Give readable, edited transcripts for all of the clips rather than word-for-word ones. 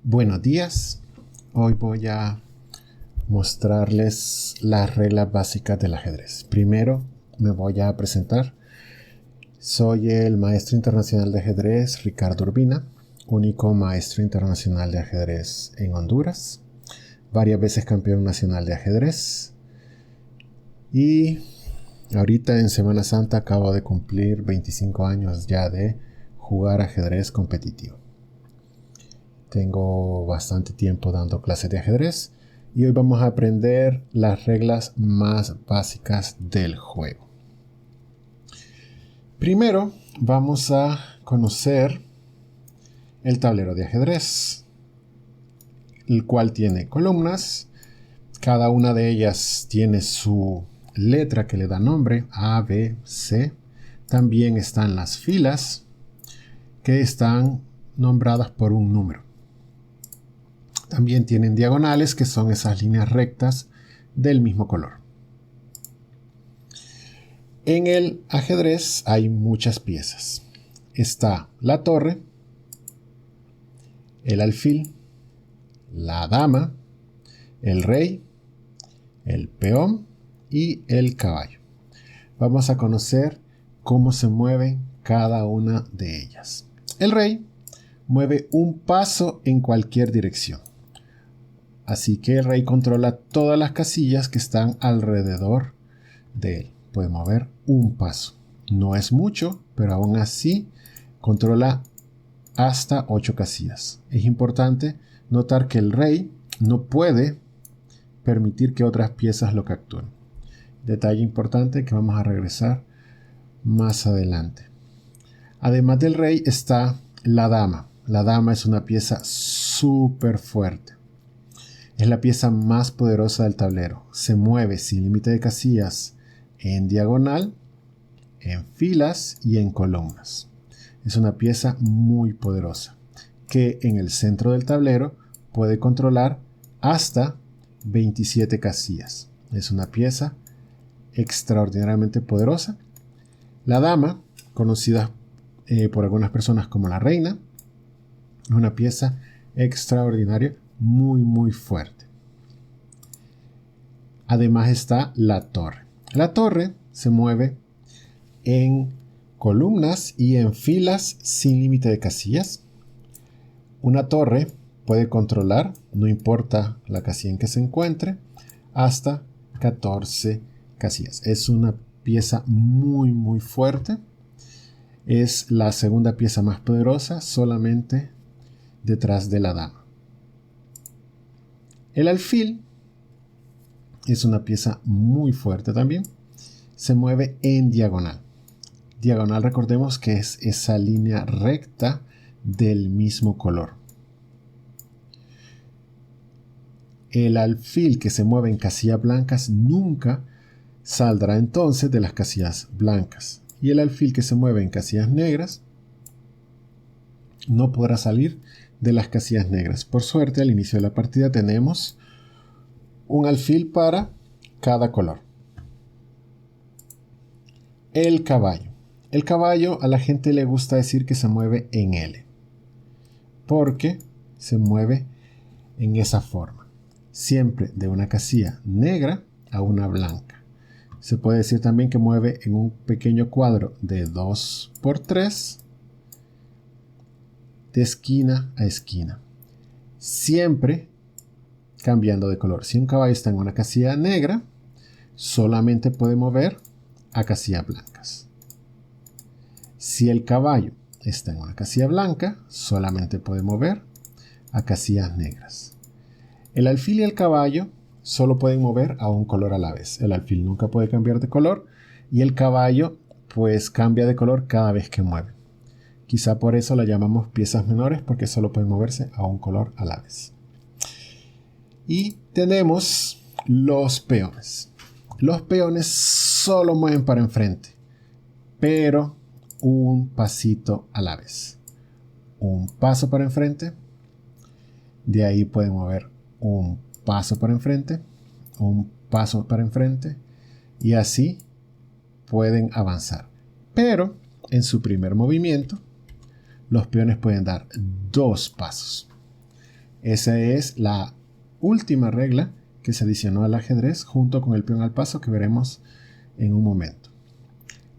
Buenos días, hoy voy a mostrarles las reglas básicas del ajedrez. Primero me voy a presentar. Soy el maestro internacional de ajedrez Ricardo Urbina, único maestro internacional de ajedrez en Honduras, varias veces campeón nacional de ajedrez y ahorita en Semana Santa acabo de cumplir 25 años ya de jugar ajedrez competitivo. Tengo bastante tiempo dando clases de ajedrez y hoy vamos a aprender las reglas más básicas del juego. Primero vamos a conocer el tablero de ajedrez, el cual tiene columnas. Cada una de ellas tiene su letra que le da nombre, A, B, C. También están las filas que están nombradas por un número. También tienen diagonales, que son esas líneas rectas del mismo color. En el ajedrez hay muchas piezas. Está la torre, el alfil, la dama, el rey, el peón y el caballo. Vamos a conocer cómo se mueven cada una de ellas. El rey mueve un paso en cualquier dirección. Así que el rey controla todas las casillas que están alrededor de él. Puede mover un paso. No es mucho, pero aún así controla hasta 8 casillas. Es importante notar que el rey no puede permitir que otras piezas lo capturen. Detalle importante que vamos a regresar más adelante. Además del rey está la dama. La dama es una pieza súper fuerte. Es la pieza más poderosa del tablero. Se mueve sin límite de casillas en diagonal, en filas y en columnas. Es una pieza muy poderosa que en el centro del tablero puede controlar hasta 27 casillas. Es una pieza extraordinariamente poderosa. La dama, conocida por algunas personas como la reina, es una pieza extraordinaria, muy fuerte. Además está la torre. La torre se mueve en columnas y en filas sin límite de casillas. Una torre puede controlar, no importa la casilla en que se encuentre, hasta 14 casillas. Es una pieza muy fuerte. Es la segunda pieza más poderosa, solamente detrás de la dama. El alfil es una pieza muy fuerte también. Se mueve en diagonal. Diagonal, recordemos que es esa línea recta del mismo color. El alfil que se mueve en casillas blancas nunca saldrá entonces de las casillas blancas. Y el alfil que se mueve en casillas negras no podrá salir de las casillas negras. Por suerte, al inicio de la partida tenemos un alfil para cada color. El caballo. El caballo a la gente le gusta decir que se mueve en L, porque se mueve en esa forma, siempre de una casilla negra a una blanca. Se puede decir también que mueve en un pequeño cuadro de 2×3 de esquina a esquina, siempre cambiando de color. Si un caballo está en una casilla negra, solamente puede mover a casillas blancas. Si el caballo está en una casilla blanca, solamente puede mover a casillas negras. El alfil y el caballo solo pueden mover a un color a la vez. El alfil nunca puede cambiar de color y el caballo pues cambia de color cada vez que mueve. Quizá por eso la llamamos piezas menores, porque solo pueden moverse a un color a la vez. Y tenemos los peones. Los peones solo mueven para enfrente, pero un pasito a la vez. Un paso para enfrente. De ahí pueden mover un paso para enfrente, un paso para enfrente, y así pueden avanzar. Pero en su primer movimiento, los peones pueden dar 2 pasos. Esa es la última regla que se adicionó al ajedrez junto con el peón al paso que veremos en un momento.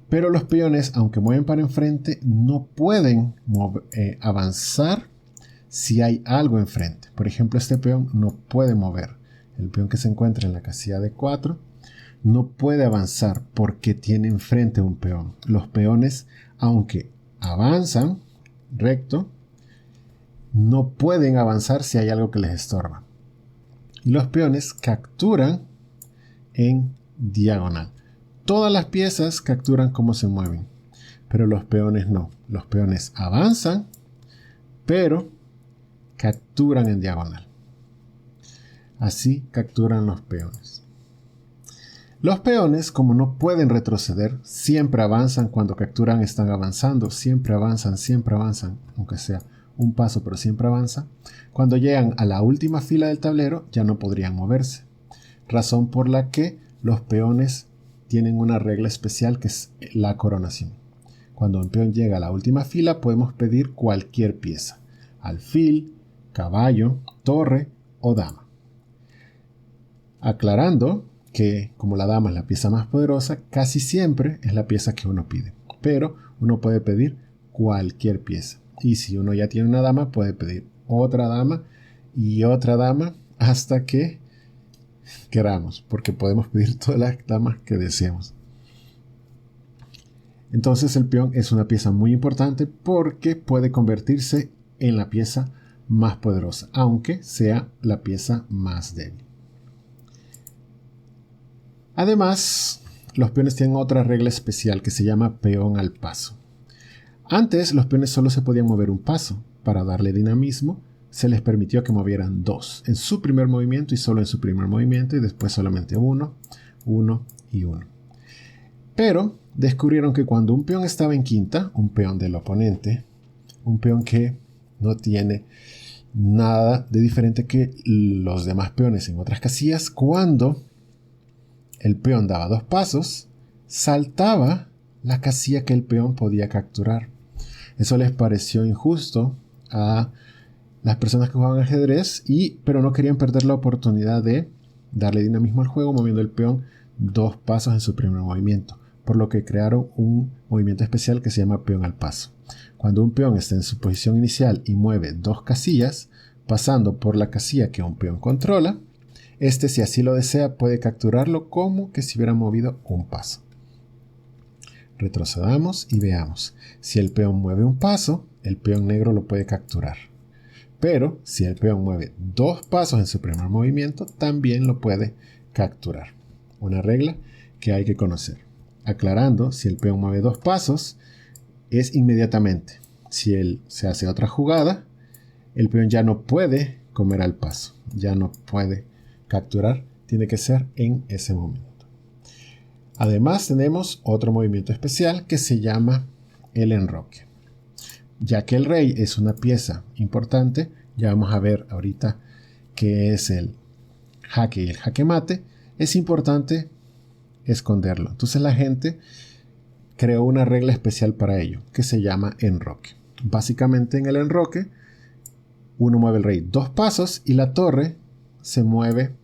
Pero los peones, aunque mueven para enfrente, no pueden avanzar si hay algo enfrente. Por ejemplo, este peón no puede mover. El peón que se encuentra en la casilla de 4 no puede avanzar porque tiene enfrente un peón. Los peones, aunque avanzan recto, no pueden avanzar si hay algo que les estorba. Y los peones capturan en diagonal. Todas las piezas capturan cómo se mueven, pero los peones no. Los peones avanzan, pero capturan en diagonal. Así capturan los peones. Los peones, como no pueden retroceder, siempre avanzan. Cuando capturan están avanzando, siempre avanzan, aunque sea un paso, pero siempre avanzan. Cuando llegan a la última fila del tablero, ya no podrían moverse. Razón por la que los peones tienen una regla especial que es la coronación. Cuando un peón llega a la última fila, podemos pedir cualquier pieza: alfil, caballo, torre o dama. Aclarando que, como la dama es la pieza más poderosa, casi siempre es la pieza que uno pide. Pero uno puede pedir cualquier pieza. Y si uno ya tiene una dama, puede pedir otra dama y otra dama hasta que queramos, porque podemos pedir todas las damas que deseemos. Entonces el peón es una pieza muy importante porque puede convertirse en la pieza más poderosa, aunque sea la pieza más débil. Además, los peones tienen otra regla especial que se llama peón al paso. Antes los peones solo se podían mover un paso. Para darle dinamismo, se les permitió que movieran 2 en su primer movimiento y solo en su primer movimiento, y después solamente 1, 1 y 1. Pero descubrieron que cuando un peón estaba en quinta, un peón del oponente, un peón que no tiene nada de diferente que los demás peones en otras casillas, cuando el peón daba 2 pasos, saltaba la casilla que el peón podía capturar. Eso les pareció injusto a las personas que jugaban ajedrez, pero no querían perder la oportunidad de darle dinamismo al juego moviendo el peón 2 pasos en su primer movimiento, por lo que crearon un movimiento especial que se llama peón al paso. Cuando un peón está en su posición inicial y mueve 2 casillas, pasando por la casilla que un peón controla, si así lo desea, puede capturarlo como que si hubiera movido un paso. Retrocedamos y veamos. Si el peón mueve un paso, el peón negro lo puede capturar. Pero si el peón mueve 2 pasos en su primer movimiento, también lo puede capturar. Una regla que hay que conocer. Aclarando, si el peón mueve 2 pasos, es inmediatamente. Si él se hace otra jugada, el peón ya no puede comer al paso, ya no puede capturar, tiene que ser en ese momento. Además tenemos otro movimiento especial que se llama el enroque. Ya que el rey es una pieza importante, ya vamos a ver ahorita qué es el jaque y el jaque mate, es importante esconderlo. Entonces la gente creó una regla especial para ello, que se llama enroque. Básicamente en el enroque, uno mueve el rey 2 pasos y la torre se mueve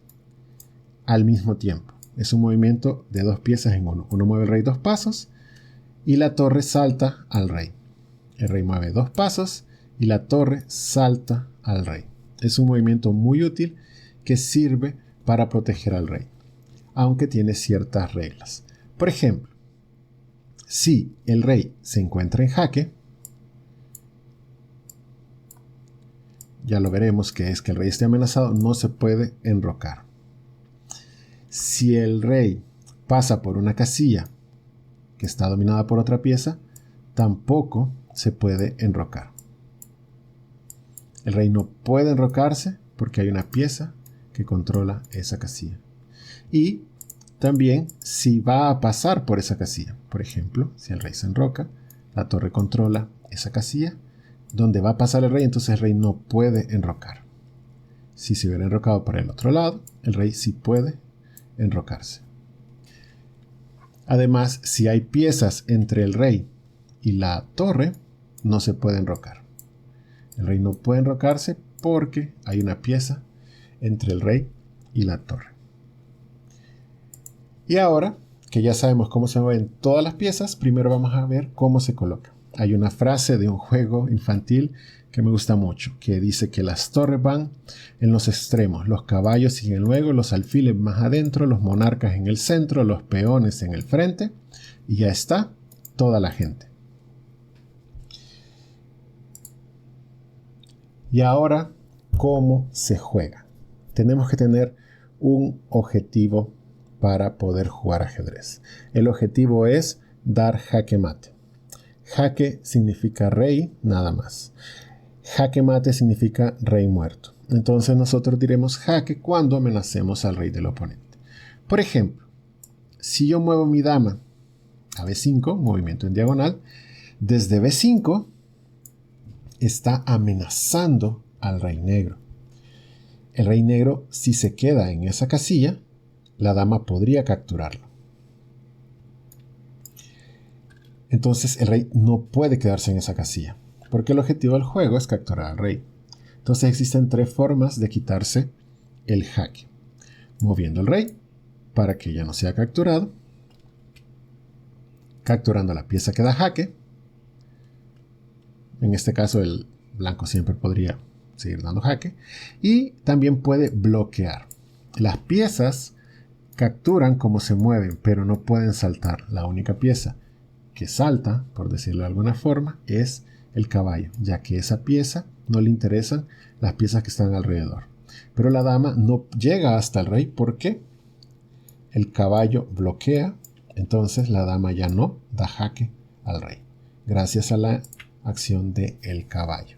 al mismo tiempo. Es un movimiento de 2 piezas en uno. Uno mueve el rey 2 pasos y la torre salta al rey. El rey mueve 2 pasos y la torre salta al rey. Es un movimiento muy útil que sirve para proteger al rey, aunque tiene ciertas reglas. Por ejemplo, si el rey se encuentra en jaque, ya lo veremos que es que el rey esté amenazado, no se puede enrocar. Si el rey pasa por una casilla que está dominada por otra pieza, tampoco se puede enrocar. El rey no puede enrocarse porque hay una pieza que controla esa casilla. Y también si va a pasar por esa casilla. Por ejemplo, si el rey se enroca, la torre controla esa casilla donde va a pasar el rey, entonces el rey no puede enrocar. Si se hubiera enrocado por el otro lado, el rey sí puede enrocarse. Además, si hay piezas entre el rey y la torre, no se puede enrocar. El rey no puede enrocarse porque hay una pieza entre el rey y la torre. Y ahora que ya sabemos cómo se mueven todas las piezas, primero vamos a ver cómo se coloca. Hay una frase de un juego infantil que me gusta mucho, que dice que las torres van en los extremos, los caballos siguen luego, los alfiles más adentro, los monarcas en el centro, los peones en el frente, y ya está toda la gente. Y ahora, ¿cómo se juega? Tenemos que tener un objetivo para poder jugar ajedrez. El objetivo es dar jaque mate. Jaque significa rey, nada más. Jaque mate significa rey muerto. Entonces nosotros diremos jaque cuando amenacemos al rey del oponente. Por ejemplo, si yo muevo mi dama a B5, movimiento en diagonal, desde B5 está amenazando al rey negro. El rey negro, si se queda en esa casilla, la dama podría capturarlo. Entonces el rey no puede quedarse en esa casilla, porque el objetivo del juego es capturar al rey. Entonces existen tres formas de quitarse el jaque. Moviendo el rey para que ya no sea capturado, capturando la pieza que da jaque. En este caso el blanco siempre podría seguir dando jaque. Y también puede bloquear. Las piezas capturan como se mueven, pero no pueden saltar. La única pieza que salta, por decirlo de alguna forma, es el caballo, ya que esa pieza no le interesan las piezas que están alrededor. Pero la dama no llega hasta el rey porque el caballo bloquea, entonces la dama ya no da jaque al rey, gracias a la acción del caballo.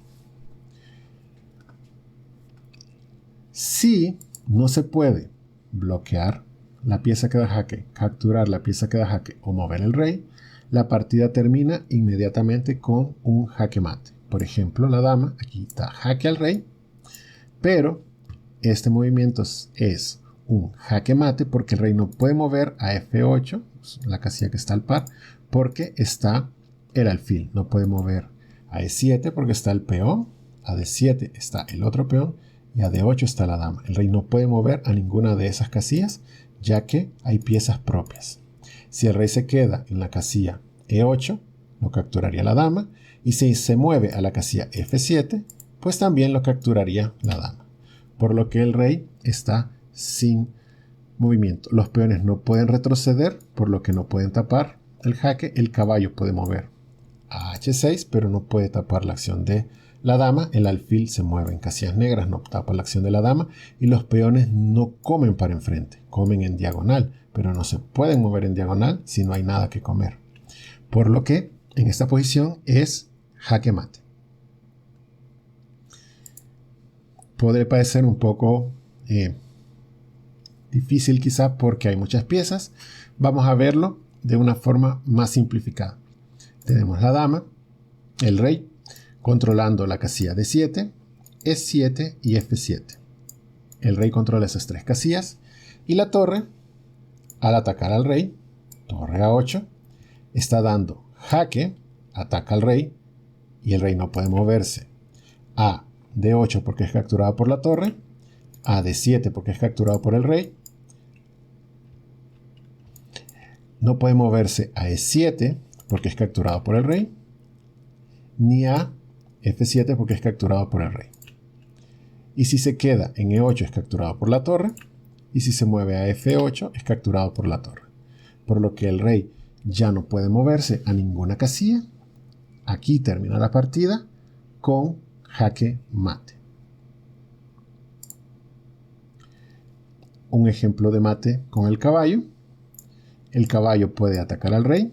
Si no se puede bloquear la pieza que da jaque, capturar la pieza que da jaque o mover el rey, la partida termina inmediatamente con un jaque mate. Por ejemplo, la dama aquí da jaque al rey, pero este movimiento es un jaque mate porque el rey no puede mover a F8, la casilla que está al par, porque está el alfil. No puede mover a E7 porque está el peón, a D7 está el otro peón y a D8 está la dama. El rey no puede mover a ninguna de esas casillas, ya que hay piezas propias. Si el rey se queda en la casilla E8, lo capturaría la dama, y si se mueve a la casilla F7, pues también lo capturaría la dama. Por lo que el rey está sin movimiento. Los peones no pueden retroceder, por lo que no pueden tapar el jaque. El caballo puede mover a H6, pero no puede tapar la acción de la dama. El alfil se mueve en casillas negras, no tapa la acción de la dama, y los peones no comen para enfrente, comen en diagonal, pero no se pueden mover en diagonal si no hay nada que comer. Por lo que en esta posición es jaque mate. Podría parecer un poco difícil quizá porque hay muchas piezas. Vamos a verlo de una forma más simplificada. Tenemos la dama, el rey, controlando la casilla D7, E7 y F7. El rey controla esas tres casillas y la torre, al atacar al rey, torre A8, está dando jaque, ataca al rey y el rey no puede moverse a D8 porque es capturado por la torre, a D7 porque es capturado por el rey, no puede moverse a E7 porque es capturado por el rey, ni a F7 porque es capturado por el rey. Y si se queda en E8 es capturado por la torre, y si se mueve a F8 es capturado por la torre. Por lo que el rey ya no puede moverse a ninguna casilla. Aquí termina la partida con jaque mate. Un ejemplo de mate con el caballo. El caballo puede atacar al rey.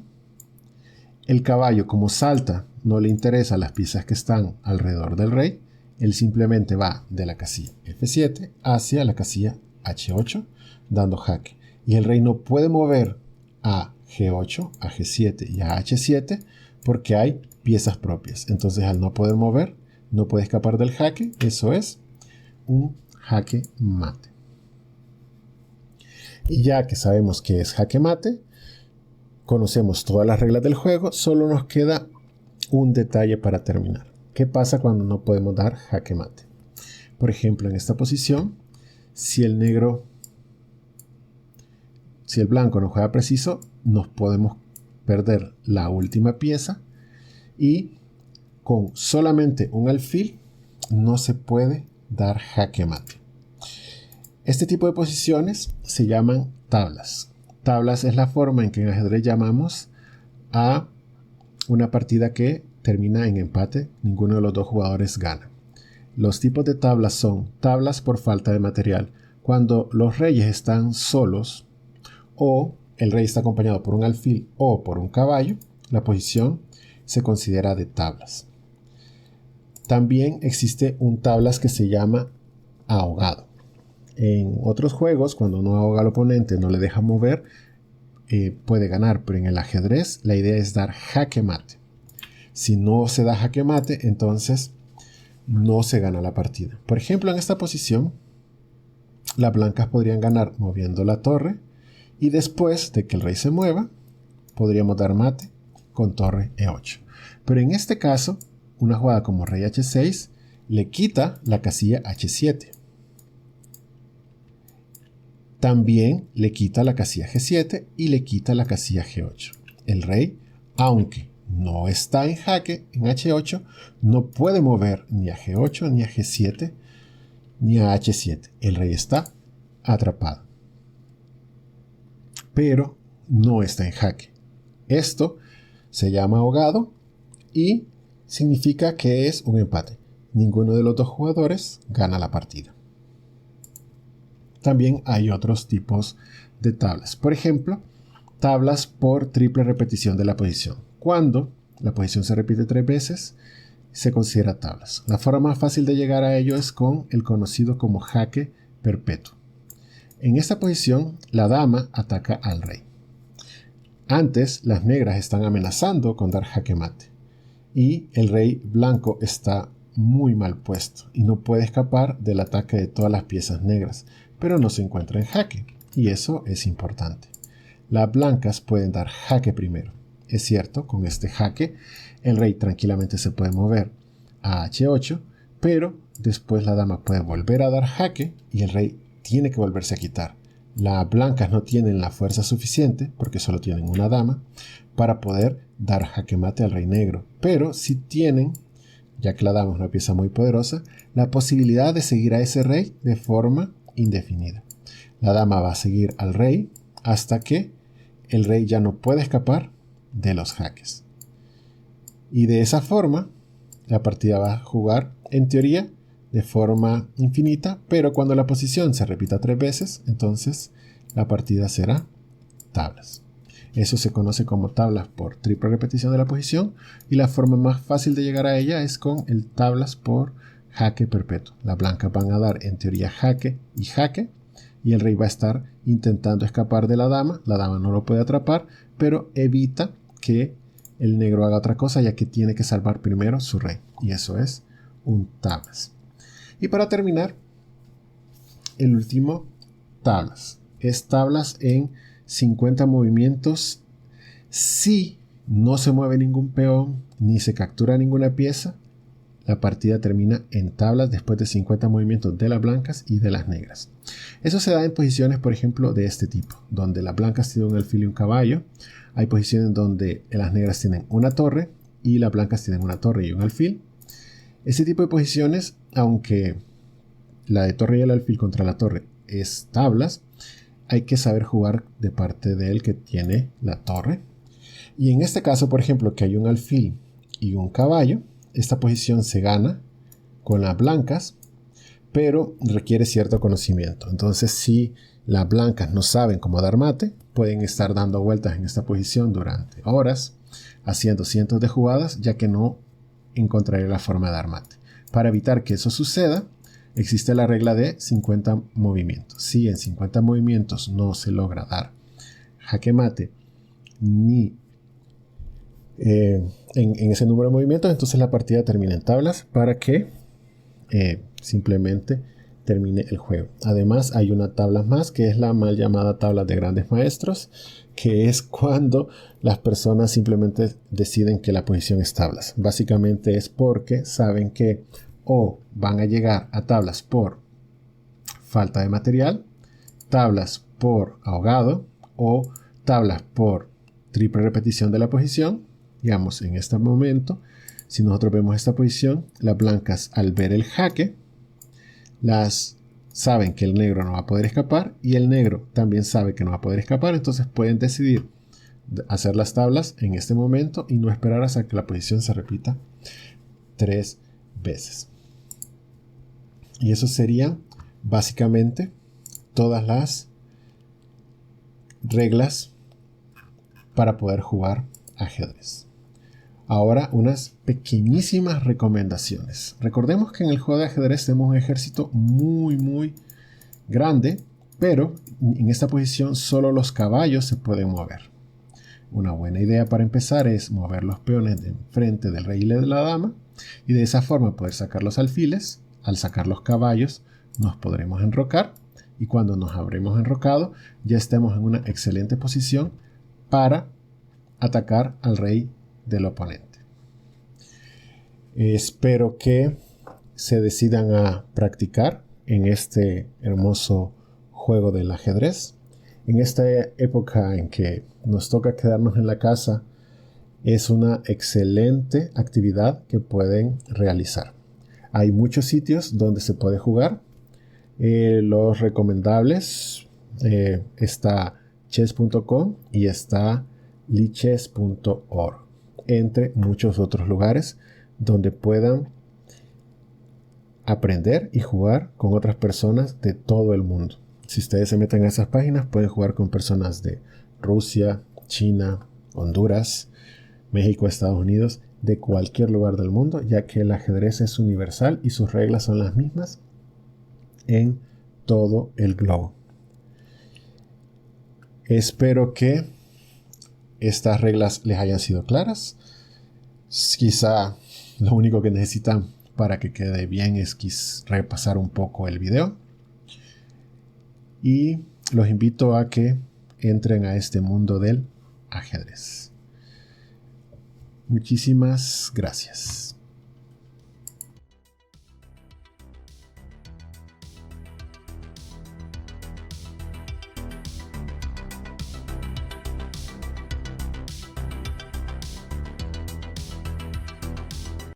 El caballo, como salta, no le interesa las piezas que están alrededor del rey. Él simplemente va de la casilla F7 hacia la casilla H8, dando jaque. Y el rey no puede mover a G8, a G7 y a H7 porque hay piezas propias. Entonces, al no poder mover, no puede escapar del jaque. Eso es un jaque mate. Y ya que sabemos qué es jaque mate, conocemos todas las reglas del juego, solo nos queda un detalle para terminar. ¿Qué pasa cuando no podemos dar jaque mate? Por ejemplo, en esta posición, si el blanco no juega preciso, nos podemos perder la última pieza y con solamente un alfil no se puede dar jaque mate. Este tipo de posiciones se llaman tablas. Tablas es la forma en que en ajedrez llamamos a una partida que termina en empate, ninguno de los dos jugadores gana. Los tipos de tablas son tablas por falta de material, cuando los reyes están solos o el rey está acompañado por un alfil o por un caballo, la posición se considera de tablas. También existe un tablas que se llama ahogado. En otros juegos, cuando no ahoga al oponente, no le deja mover, puede ganar, pero en el ajedrez la idea es dar jaque mate. Si no se da jaque mate, entonces no se gana la partida. Por ejemplo, en esta posición, las blancas podrían ganar moviendo la torre y después de que el rey se mueva, podríamos dar mate con torre E8. Pero en este caso, una jugada como rey H6 le quita la casilla H7. También le quita la casilla G7 y le quita la casilla G8. El rey, aunque no está en jaque en H8, no puede mover ni a G8, ni a G7, ni a H7. El rey está atrapado. Pero no está en jaque. Esto se llama ahogado y significa que es un empate. Ninguno de los dos jugadores gana la partida. También hay otros tipos de tablas. Por ejemplo, tablas por triple repetición de la posición. Cuando la posición se repite 3 veces, se considera tablas. La forma más fácil de llegar a ello es con el conocido como jaque perpetuo. En esta posición, la dama ataca al rey. Antes, las negras están amenazando con dar jaque mate. Y el rey blanco está muy mal puesto y no puede escapar del ataque de todas las piezas negras, pero no se encuentra en jaque, y eso es importante. Las blancas pueden dar jaque primero. Es cierto, con este jaque, el rey tranquilamente se puede mover a H8, pero después la dama puede volver a dar jaque y el rey tiene que volverse a quitar. Las blancas no tienen la fuerza suficiente, porque solo tienen una dama, para poder dar jaque mate al rey negro, pero sí tienen, ya que la dama es una pieza muy poderosa, la posibilidad de seguir a ese rey de forma indefinida. La dama va a seguir al rey hasta que el rey ya no puede escapar de los jaques. Y de esa forma, la partida va a jugar, en teoría, de forma infinita, pero cuando la posición se repita 3 veces, entonces la partida será tablas. Eso se conoce como tablas por triple repetición de la posición, y la forma más fácil de llegar a ella es con el tablas por jaque perpetuo. Las blancas van a dar en teoría jaque, y el rey va a estar intentando escapar de la dama no lo puede atrapar, pero evita que el negro haga otra cosa, ya que tiene que salvar primero su rey, y eso es un tablas. Y para terminar, el último tablas es tablas en 50 movimientos. Si no se mueve ningún peón ni se captura ninguna pieza, la partida termina en tablas después de 50 movimientos de las blancas y de las negras. Eso se da en posiciones, por ejemplo, de este tipo, donde las blancas tienen un alfil y un caballo. Hay posiciones donde las negras tienen una torre y las blancas tienen una torre y un alfil. Ese tipo de posiciones, aunque la de torre y el alfil contra la torre es tablas, hay que saber jugar de parte del que tiene la torre. Y en este caso, por ejemplo, que hay un alfil y un caballo, esta posición se gana con las blancas, pero requiere cierto conocimiento. Entonces, si las blancas no saben cómo dar mate, pueden estar dando vueltas en esta posición durante horas, haciendo cientos de jugadas, ya que no encontraré la forma de dar mate. Para evitar que eso suceda, existe la regla de 50 movimientos. Si en 50 movimientos no se logra dar jaque mate ni en ese número de movimientos, entonces la partida termina en tablas para que simplemente termine el juego. Además, hay una tabla más, que es la mal llamada tabla de grandes maestros, que es cuando las personas simplemente deciden que la posición es tablas. Básicamente es porque saben que o van a llegar a tablas por falta de material, tablas por ahogado o tablas por triple repetición de la posición. Digamos, en este momento, si nosotros vemos esta posición, las blancas al ver el jaque, saben que el negro no va a poder escapar y el negro también sabe que no va a poder escapar, entonces pueden decidir hacer las tablas en este momento y no esperar hasta que la posición se repita 3 veces. Y eso serían básicamente todas las reglas para poder jugar ajedrez. Ahora unas pequeñísimas recomendaciones. Recordemos que en el juego de ajedrez tenemos un ejército muy grande, pero en esta posición solo los caballos se pueden mover. Una buena idea para empezar es mover los peones de enfrente del rey y de la dama y de esa forma poder sacar los alfiles. Al sacar los caballos nos podremos enrocar y cuando nos habremos enrocado ya estemos en una excelente posición para atacar al rey del oponente. Espero que se decidan a practicar en este hermoso juego del ajedrez. En esta época en que nos toca quedarnos en la casa, es una excelente actividad que pueden realizar. Hay muchos sitios donde se puede jugar. Los recomendables está chess.com y está lichess.org, entre muchos otros lugares donde puedan aprender y jugar con otras personas de todo el mundo. Si ustedes se meten a esas páginas, pueden jugar con personas de Rusia, China, Honduras, México, Estados Unidos, de cualquier lugar del mundo, ya que el ajedrez es universal y sus reglas son las mismas en todo el globo. Espero que estas reglas les hayan sido claras. Quizá lo único que necesitan para que quede bien es repasar un poco el video. Y los invito a que entren a este mundo del ajedrez. Muchísimas gracias.